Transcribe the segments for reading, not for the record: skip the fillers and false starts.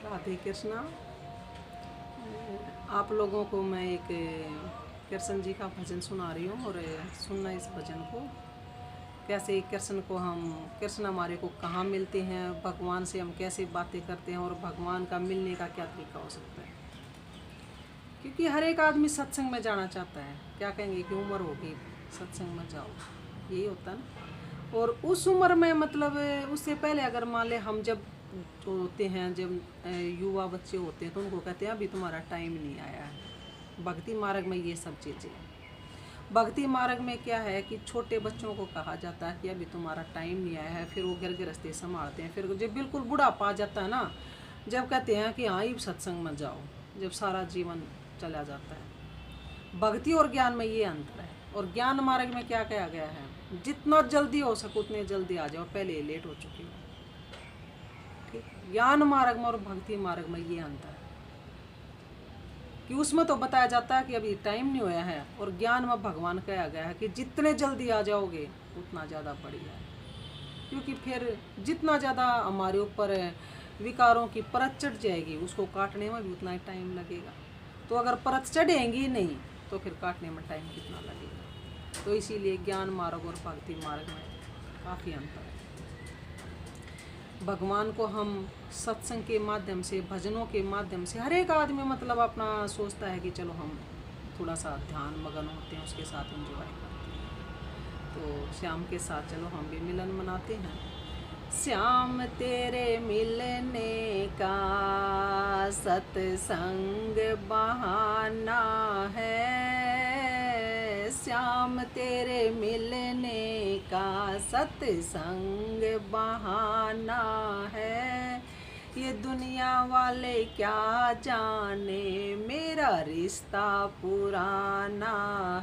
राधे कृष्णा। आप लोगों को मैं एक कृष्ण जी का भजन सुना रही हूँ और सुनना इस भजन को। कैसे कृष्ण को हम कृष्ण हमारे को कहाँ मिलते हैं, भगवान से हम कैसे बातें करते हैं और भगवान का मिलने का क्या तरीका हो सकता है। क्योंकि हर एक आदमी सत्संग में जाना चाहता है। क्या कहेंगे कि उम्र होगी सत्संग में जाओ, यही होता है ना। और उस उम्र में मतलब उससे पहले अगर मान ले हम जब होते हैं, जब युवा बच्चे होते हैं तो उनको कहते हैं अभी तुम्हारा टाइम नहीं आया है। भक्ति मार्ग में ये सब चीज़ें हैं। भक्ति मार्ग में क्या है कि छोटे बच्चों को कहा जाता है कि अभी तुम्हारा टाइम नहीं आया है। फिर वो घर गृहस्थी संभालते हैं। फिर जब बिल्कुल बुढ़ापा आ जाता है ना, जब कहते हैं कि हाँ ये सत्संग में जाओ, जब सारा जीवन चला जाता है। भक्ति और ज्ञान में ये अंतर है। और ज्ञान मार्ग में क्या कहा गया है, जितना जल्दी हो सके उतने जल्दी आ जाओ, पहले ही लेट हो चुकी हो। ठीक, ज्ञान मार्ग में और भक्ति मार्ग में ये अंतर है कि उसमें तो बताया जाता है कि अभी टाइम नहीं हुआ है, और ज्ञान में भगवान कहा गया है कि जितने जल्दी आ जाओगे उतना ज़्यादा बढ़िया है। क्योंकि फिर जितना ज़्यादा हमारे ऊपर विकारों की परत चढ़ जाएगी, उसको काटने में भी उतना ही टाइम लगेगा। तो अगर परत चढ़ेंगी नहीं तो फिर काटने में टाइम कितना लगेगा। तो इसीलिए ज्ञान मार्ग और भक्ति मार्ग में काफ़ी अंतर है। भगवान को हम सत्संग के माध्यम से, भजनों के माध्यम से, हर एक आदमी मतलब अपना सोचता है कि चलो हम थोड़ा सा ध्यान मगन होते हैं, उसके साथ एंजॉय करते हैं। तो श्याम के साथ चलो हम भी मिलन मनाते हैं। श्याम तेरे मिलने का सत्संग बहाना है, श्याम तेरे मिलने का सत्संग बहाना है। ये दुनिया वाले क्या जाने मेरा रिश्ता पुराना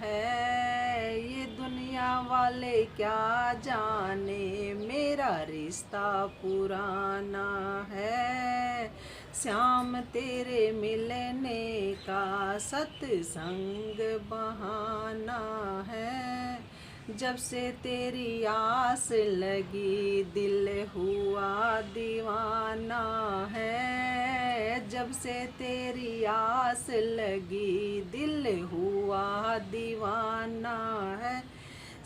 है, ये दुनिया वाले क्या जाने मेरा रिश्ता पुराना है। श्याम तेरे मिलने का सत्संग बहाना है। जब से तेरी आस लगी दिल हुआ दीवाना है, जब से तेरी आस लगी दिल हुआ दीवाना है।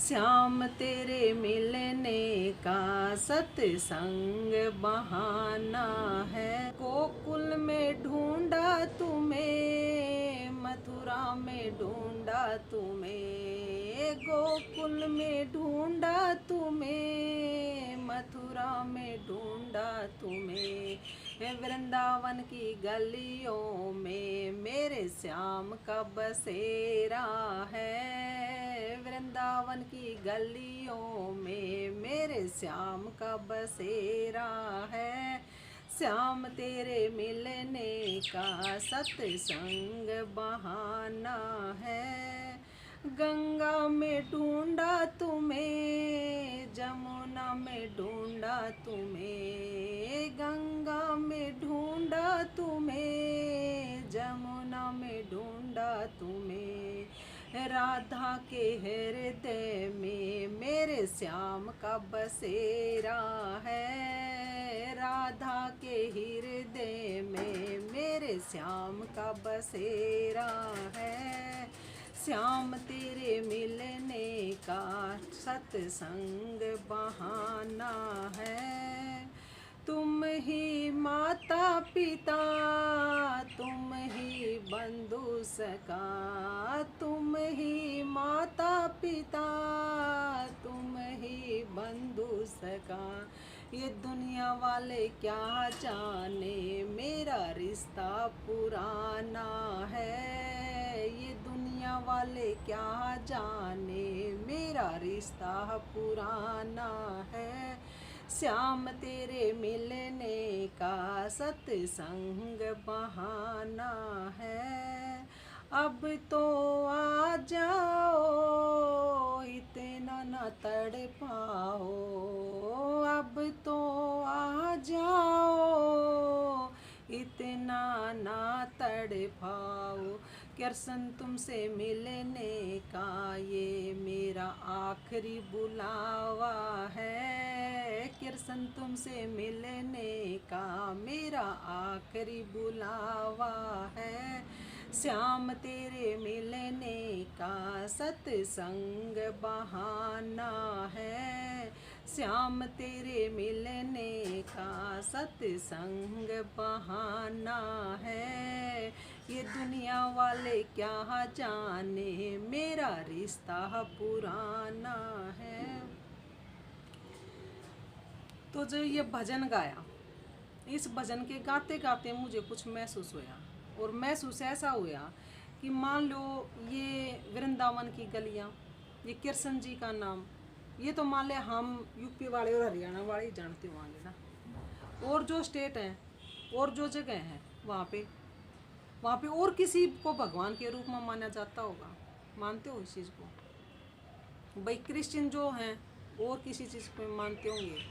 श्याम तेरे मिलने का सत्संग बहाना है। गोकुल में ढूंढा तुम्हें, मथुरा में ढूंढा तुम्हें, गोकुल में ढूंढा तुम्हें, मथुरा में ढूंढा तुम्हें, वृंदावन की गलियों में मेरे श्याम का बसेरा है, वृंदावन की गलियों में मेरे श्याम का बसेरा है। श्याम तेरे मिलने का सत्संग बहाना है। गंगा में ढूंढा तुम्हें, जमुना में ढूंढा तुम्हें, गंगा में ढूंढा तुम्हें, जमुना में ढूंढा तुम्हें, राधा के हृदय में मेरे श्याम का बसेरा है, राधा के हृदय में मेरे श्याम का बसेरा है। श्याम तेरे मिलने का सत्संग बहाना है। तुम ही माता पिता, तुम ही बंधु सखा, तुम ही माता पिता, तुम ही बंधु सखा, ये दुनिया वाले क्या जाने मेरा रिश्ता पुराना है, ये दुनिया वाले क्या जाने मेरा रिश्ता पुराना है। श्याम तेरे मिलने का सत्संग बहाना है। अब तो आ जाओ, इतना न तड़पाओ, अब तो आ जाओ, इतना ना तड़पाओ। कृष्ण तुमसे मिलने का ये मेरा आखिरी बुलावा है, कृष्ण तुमसे मिलने का मेरा आखिरी बुलावा है। श्याम तेरे मिलने का सत्संग बहाना है। श्याम तेरे मिलने का सत्संग बहाना है। ये दुनिया वाले क्या जाने मेरा रिश्ता पुराना है। तो जो ये भजन गाया, इस भजन के गाते गाते मुझे कुछ महसूस हुआ, और महसूस ऐसा हुआ कि मान लो ये वृंदावन की गलियाँ, ये कृष्ण जी का नाम, ये तो मान ले हम यूपी वाले और हरियाणा वाले ही जानते होंगे ना, और जो स्टेट हैं और जो जगह हैं वहाँ पे और किसी को भगवान के रूप में माना जाता होगा। मानते हो इस चीज़ को? भाई क्रिश्चियन जो हैं और किसी चीज़ को मानते होंगे,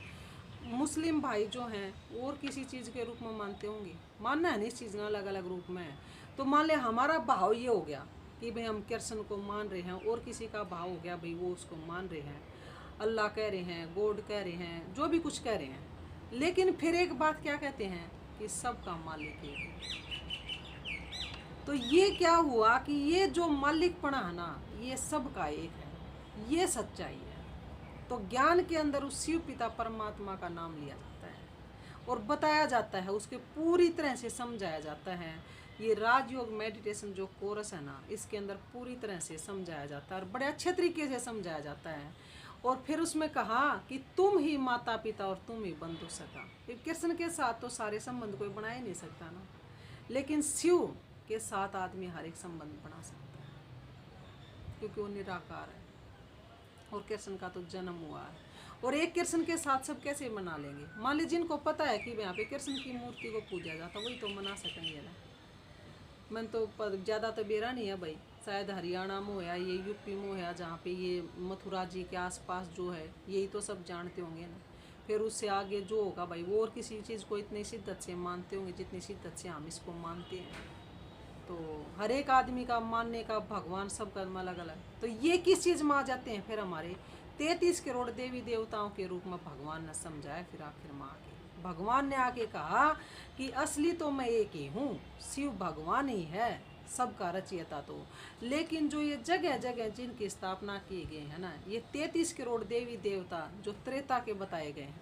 मुस्लिम भाई जो हैं और किसी चीज़ के रूप में मानते होंगे। मानना है ना इस चीज़ में अलग अलग रूप में है। तो मान ले हमारा भाव ये हो गया कि भाई हम कृष्ण को मान रहे हैं, और किसी का भाव हो गया भाई वो उसको मान रहे हैं, अल्लाह कह रहे हैं, गॉड कह रहे हैं, जो भी कुछ कह रहे हैं। लेकिन फिर एक बात क्या कहते हैं कि सबका मालिक है। तो ये क्या हुआ कि ये जो मालिकपना है ना, ये सबका एक है, ये सच्चाई है। तो ज्ञान के अंदर उस शिव पिता परमात्मा का नाम लिया जाता है और बताया जाता है, उसके पूरी तरह से समझाया जाता है। ये राजयोग मेडिटेशन जो कोर्स है ना, इसके अंदर पूरी तरह से समझाया जाता है और बड़े अच्छे तरीके से समझाया जाता है। और फिर उसमें कहा कि तुम ही माता पिता और तुम ही बंधु सखा। कृष्ण के साथ तो सारे संबंध कोई बना ही नहीं सकता ना, लेकिन शिव के साथ आदमी हर एक संबंध बना सकता है, क्योंकि वो निराकार है और कृष्ण का तो जन्म हुआ है। और एक कृष्ण के साथ सब कैसे मना लेंगे? मान लीजिए जिनको पता है कि यहाँ पे कृष्ण की मूर्ति को पूजा जाता, वही तो मना सकेंगे ना। मन तो ज़्यादा तो बेरा नहीं है भाई, शायद हरियाणा में होया, ये यूपी में होया, जहाँ पे ये मथुरा जी के आसपास जो है, यही तो सब जानते होंगे ना। फिर उससे आगे जो होगा भाई, वो और किसी चीज़ को इतनी शिद्दत से मानते होंगे जितनी शिद्दत से हम इसको मानते हैं। तो हर एक आदमी का मानने का भगवान सबका अलग अलग। तो ये किस चीज़ में आ जाते हैं फिर? हमारे 33 करोड़ देवी देवताओं के रूप में भगवान ने समझाया। फिर आखिर में आके भगवान ने आके कहा कि असली तो मैं एक ही हूँ, शिव भगवान ही है, सबका रचयिता। तो लेकिन जो ये जगह जगह जिनकी स्थापना की गई है ना, ये 33 करोड़ देवी देवता जो त्रेता के बताए गए हैं।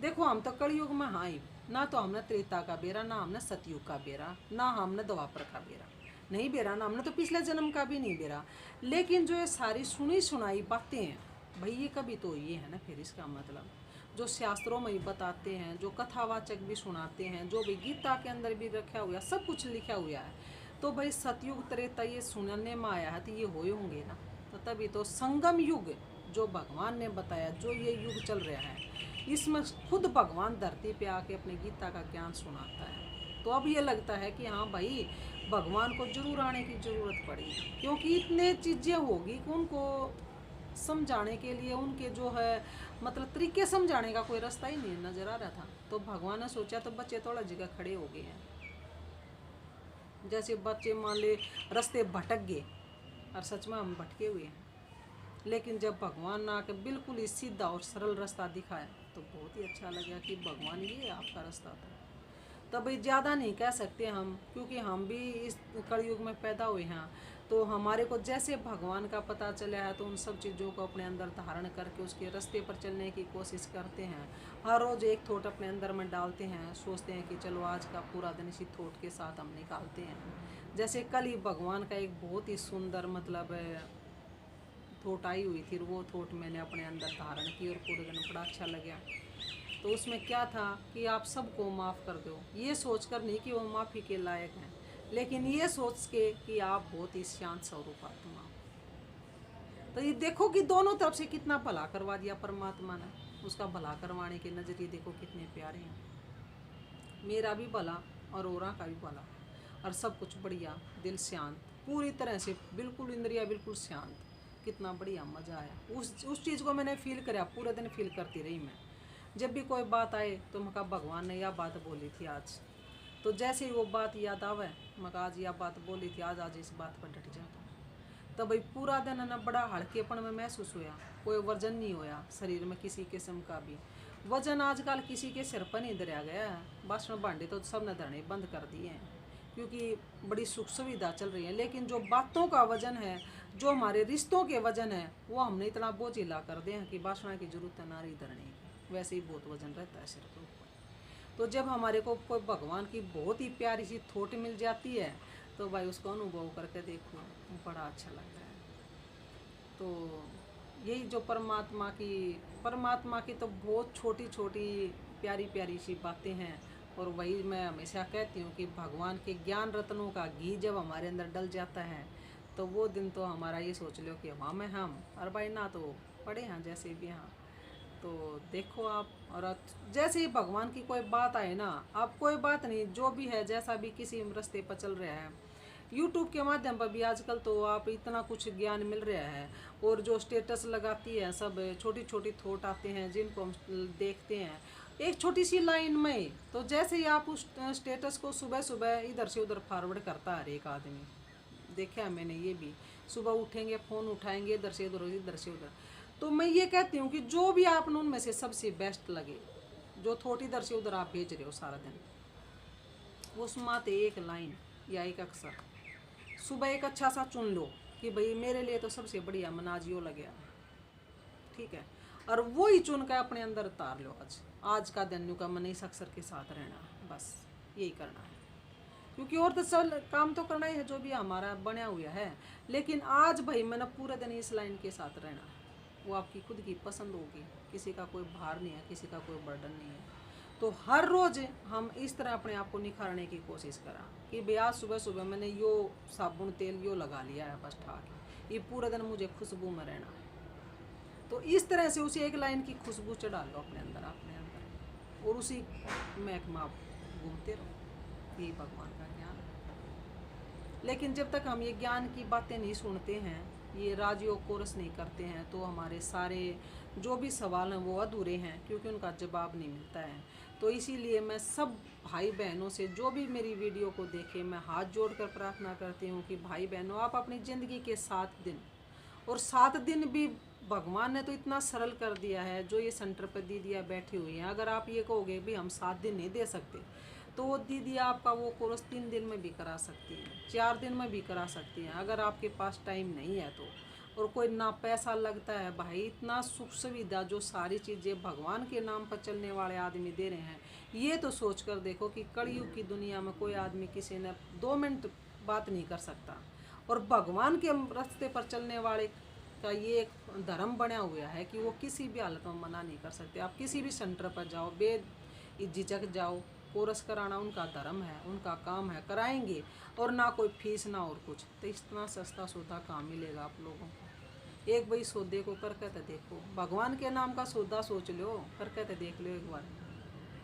देखो हम तो कलयुग में हाँ ही ना, तो हमने त्रेता का बेरा, ना हमने सतयुग का बेरा, ना हमने द्वापर का बेरा नहीं बेरा, ना हमने तो पिछले जन्म का भी नहीं बेरा। लेकिन जो ये सारी सुनी सुनाई बातें हैं भाई, ये कभी तो ये है ना। फिर इसका मतलब जो शास्त्रों में ही बताते हैं, जो कथावाचक भी सुनाते हैं, जो भी गीता के अंदर भी रखा हुआ, सब कुछ लिखा हुआ है। तो भाई सतयुग त्रेता ये सुनने में आया है, तो ये हुए होंगे ना। तो तभी तो संगम युग जो भगवान ने बताया, जो ये युग चल रहा है, इसमें खुद भगवान धरती पे आके अपने गीता का ज्ञान सुनाता है। तो अब ये लगता है कि हाँ भाई, भगवान को जरूर आने की ज़रूरत पड़ेगी, क्योंकि इतने चीज़ें होगी कि उनको समझाने के लिए, उनके जो है मतलब तरीके समझाने का कोई रास्ता ही नहीं नज़र आ रहा था। तो भगवान ने सोचा तो बच्चे थोड़ा जगह खड़े हो गए हैं। जैसे बच्चे मान ले रास्ते भटक गए, और सच में हम भटके हुए हैं, लेकिन जब भगवान ने आकर बिल्कुल ही सीधा और सरल रास्ता दिखाया तो बहुत ही अच्छा लगा कि भगवान ये आपका रास्ता था। तब भाई ज़्यादा नहीं कह सकते हम, क्योंकि हम भी इस कलयुग में पैदा हुए हैं। तो हमारे को जैसे भगवान का पता चला है, तो उन सब चीज़ों को अपने अंदर धारण करके उसके रास्ते पर चलने की कोशिश करते हैं। हर रोज़ एक थॉट अपने अंदर में डालते हैं, सोचते हैं कि चलो आज का पूरा दिन इसी थॉट के साथ हम निकालते हैं। जैसे कल ही भगवान का एक बहुत ही सुंदर मतलब थॉट आई हुई थी, वो थॉट मैंने अपने अंदर धारण की और पूरे दिन बड़ा अच्छा लगा। तो उसमें क्या था कि आप सबको माफ़ कर दो, ये सोचकर नहीं कि वो माफ़ी के लायक हैं, लेकिन ये सोच के कि आप बहुत ही शांत स्वरूप आत्मा। तो ये देखो कि दोनों तरफ से कितना भला करवा दिया परमात्मा ने। उसका भला करवाने के नज़रिए देखो कितने प्यारे हैं। मेरा भी भला और औरा का भी भला, और सब कुछ बढ़िया, दिल शांत पूरी तरह से, बिल्कुल इंद्रिया बिल्कुल शांत। कितना बढ़िया मज़ा आया। उस चीज़ को मैंने फील करा, पूरे दिन फील करती रही मैं। जब भी कोई बात आए तो मैं कहा भगवान ने यह बात बोली थी आज, तो जैसे ही वो बात याद आवे मैं कहा आज यह बात बोली थी, आज इस बात पर डट जाता। तो भाई पूरा दिन ना बड़ा हल्केपन में महसूस हुआ, कोई वर्जन नहीं होया शरीर में किसी किस्म का भी। वजन आजकल किसी के सिर पर नहीं धरा गया। बासण भांडे तो सबने धरने बंद कर दिए हैं, क्योंकि बड़ी सुख सुविधा चल रही है। लेकिन जो बातों का वजन है, जो हमारे रिश्तों के वजन है, वो हमने इतना बोझिला कर दिया कि बासण की जरूरत है ना रही धरने की। वैसे ही बहुत वजन रहता है सिर के ऊपर। तो जब हमारे को कोई भगवान की बहुत ही प्यारी सी थोट मिल जाती है, तो भाई उसको अनुभव करके देखो, बड़ा अच्छा लगता है। तो यही जो परमात्मा की तो बहुत छोटी छोटी प्यारी प्यारी सी बातें हैं। और वही मैं हमेशा कहती हूँ कि भगवान के ज्ञान रत्नों का घी जब हमारे अंदर डल जाता है, तो वो दिन तो हमारा ये सोच लो कि वहाँ में हम और भाई ना तो पड़े हैं जैसे भी हैं। तो देखो आप, और जैसे ही भगवान की कोई बात आए ना, आप कोई बात नहीं, जो भी है जैसा भी किसी रास्ते पर चल रहा है, यूट्यूब के माध्यम पर भी आजकल तो आप इतना कुछ ज्ञान मिल रहा है। और जो स्टेटस लगाती है सब छोटी छोटी थॉट आते हैं जिनको हम देखते हैं एक छोटी सी लाइन में। तो जैसे ही आप उस स्टेटस को सुबह सुबह इधर से उधर फॉरवर्ड करता है हर एक आदमी, देखा है मैंने ये भी। सुबह उठेंगे, फ़ोन उठाएंगे, इधर से उधर इधर से उधर। तो मैं ये कहती हूँ कि जो भी आप उनमें से सबसे बेस्ट लगे, जो थोड़ी इधर से उधर आप भेज रहे हो सारा दिन, उस माते एक लाइन या एक अक्षर सुबह एक अच्छा सा चुन लो कि भाई मेरे लिए तो सबसे बढ़िया मनाजियो लगे, ठीक है। और वो ही चुन कर अपने अंदर उतार लो। आज का दिन का मन इस अक्षर के साथ रहना, बस यही करना है। क्योंकि और तो सब काम तो करना ही है जो भी हमारा बना हुआ है। लेकिन आज भाई मैंने पूरे दिन इस लाइन के साथ रहना, वो आपकी खुद की पसंद होगी। किसी का कोई भार नहीं है, किसी का कोई बर्डन नहीं है। तो हर रोज़ हम इस तरह अपने आप को निखारने की कोशिश करा कि भाई आज सुबह सुबह मैंने यो साबुन तेल यो लगा लिया है, बस ठाक, ये पूरे दिन मुझे खुशबू में रहना है। तो इस तरह से उसी एक लाइन की खुशबू चढ़ा लो अपने अंदर, और उसी महकमा आप घूमते रहो। यही भगवान का ज्ञान है। लेकिन जब तक हम ये ज्ञान की बातें नहीं सुनते हैं, ये राजयोग कोर्स नहीं करते हैं, तो हमारे सारे जो भी सवाल हैं वो अधूरे हैं, क्योंकि उनका जवाब नहीं मिलता है। तो इसीलिए मैं सब भाई बहनों से जो भी मेरी वीडियो को देखे, मैं हाथ जोड़कर प्रार्थना करती हूँ कि भाई बहनों, आप अपनी ज़िंदगी के 7 दिन, और 7 दिन भी भगवान ने तो इतना सरल कर दिया है। जो ये सेंटर पर दीदियाँ बैठी हुई हैं, अगर आप ये कहोगे भी हम 7 दिन नहीं दे सकते, तो वो दीदी आपका वो कोर्स 3 दिन में भी करा सकती हैं, 4 दिन में भी करा सकती हैं, अगर आपके पास टाइम नहीं है तो। और कोई ना पैसा लगता है भाई, इतना सुख सुविधा जो सारी चीज़ें भगवान के नाम पर चलने वाले आदमी दे रहे हैं। ये तो सोच कर देखो कि कलयुग की दुनिया में कोई आदमी किसी ने 2 मिनट बात नहीं कर सकता, और भगवान के रास्ते पर चलने वाले का ये एक धर्म बना हुआ है कि वो किसी भी हालत में मना नहीं कर सकते। आप किसी भी सेंटर पर जाओ, बेझिझक जाओ, कोर्स कराना उनका धर्म है, उनका काम है, कराएंगे। और ना कोई फीस ना और कुछ। तो इतना सस्ता सौदा काम मिलेगा आप लोगों को। एक भाई सौदे को करके तो देखो, भगवान के नाम का सौदा सोच लो, करके तो देख लो एक बार।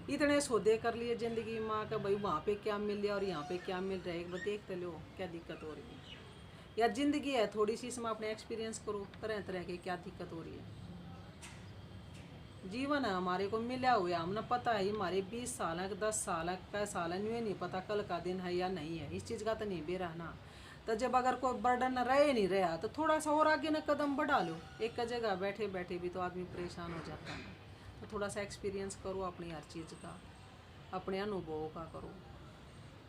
इतने सौदे कर लिए ज़िंदगी माँ का, भाई वहाँ पे क्या मिल रहा और यहाँ पे क्या मिल रहा है, एक बार देख तो लो क्या दिक्कत हो रही है। या ज़िंदगी है थोड़ी सी, इसमें अपने एक्सपीरियंस करो तरह तरह के क्या दिक्कत हो रही है। जीवन है हमारे को मिला हुआ, हमने पता है हमारे 20 साल है, 10 साल है, कै साल है, न्यू नहीं पता कल का दिन है या नहीं है। इस चीज़ का तो नहीं बेरा ना। तो जब अगर कोई बर्डन रहे नहीं रहा, तो थोड़ा सा और आगे ना कदम बढ़ा लो। एक का जगह बैठे बैठे भी तो आदमी परेशान हो जाता है। तो थोड़ा सा एक्सपीरियंस करो अपनी हर चीज़ का, अपने अनुभवों का करो।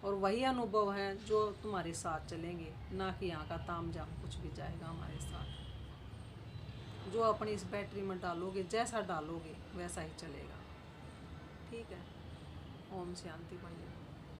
और वही अनुभव हैं जो तुम्हारे साथ चलेंगे, ना कि यहाँ का ताम झाम कुछ भी जाएगा हमारे साथ। जो अपनी इस बैटरी में डालोगे, जैसा डालोगे वैसा ही चलेगा, ठीक है। ओम शांति भाई।